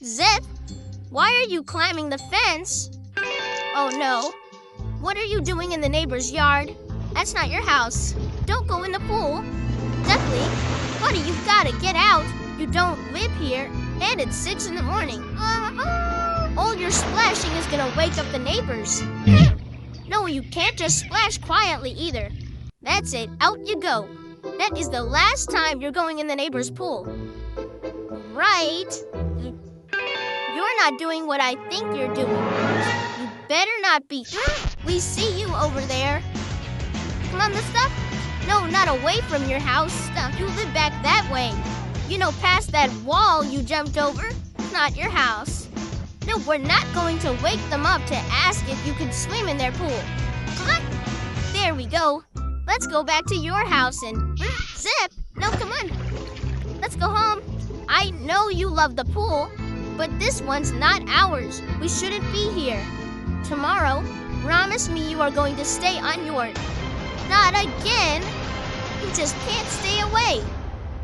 Zepp, why are you climbing the fence? Oh no. What are you doing in the neighbor's yard? That's not your house. Don't go in the pool. Definitely. Buddy, you've got to get out. You don't live here, and it's 6 in the morning. All your splashing is gonna wake up the neighbors. No, you can't just splash quietly either. That's it, out you go. That is the last time you're going in the neighbor's pool. Right? You're not doing what I think you're doing. You better not be. We see you over there. Come on, the stuff? No, not away from your house. Stuff. You live back that way. You know, past that wall you jumped over. Not your house. No, we're not going to wake them up to ask if you can swim in their pool. There we go. Let's go back to your house and... Zip! No, come on. Let's go home. I know you love the pool, but this one's not ours. We shouldn't be here. Tomorrow, promise me you are going to stay on yours. Not again. You just can't stay away.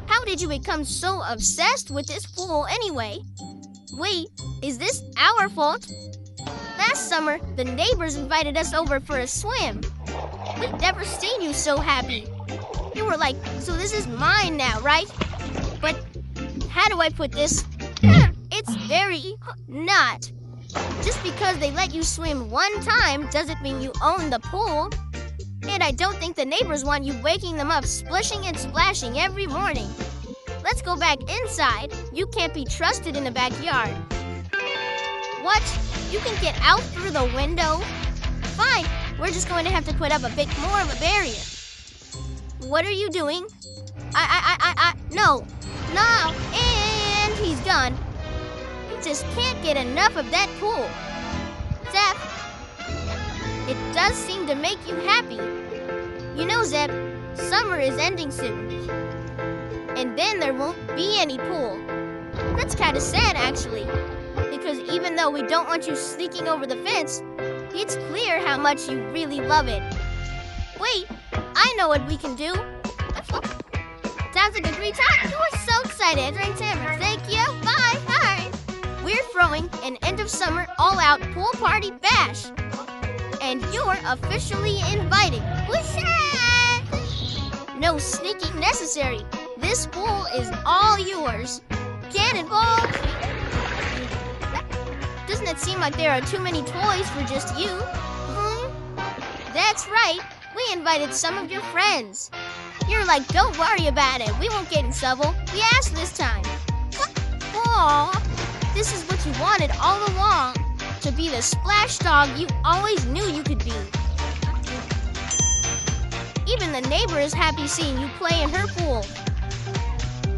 How did you become so obsessed with this pool anyway? Wait, is this our fault? Last summer, the neighbors invited us over for a swim. We've never seen you so happy. You were like, so this is mine now, right? But how do I put this? It's very not. Just because they let you swim one time doesn't mean you own the pool. And I don't think the neighbors want you waking them up splishing and splashing every morning. Let's go back inside. You can't be trusted in the backyard. What? You can get out through the window? Fine, we're just going to have to put up a bit more of a barrier. What are you doing? No, and he's gone. You just can't get enough of that pool. Zepp, it does seem to make you happy. You know, Zepp, summer is ending soon. And then there won't be any pool. That's kind of sad, actually. Because even though we don't want you sneaking over the fence, it's clear how much you really love it. Wait, I know what we can do. Sounds like a great time. You are so excited. Thank you. Bye. Hi. We're throwing an end of summer all-out pool party bash. And you're officially invited. No sneaking necessary. This pool is all yours. Cannonball! Doesn't it seem like there are too many toys for just you? That's right. We invited some of your friends. You're like, don't worry about it. We won't get in trouble. We asked this time. Aw, this is what you wanted all along. To be the splash dog you always knew you could be. Even the neighbor is happy seeing you play in her pool.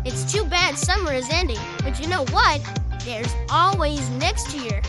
It's too bad summer is ending, but you know what? There's always next year.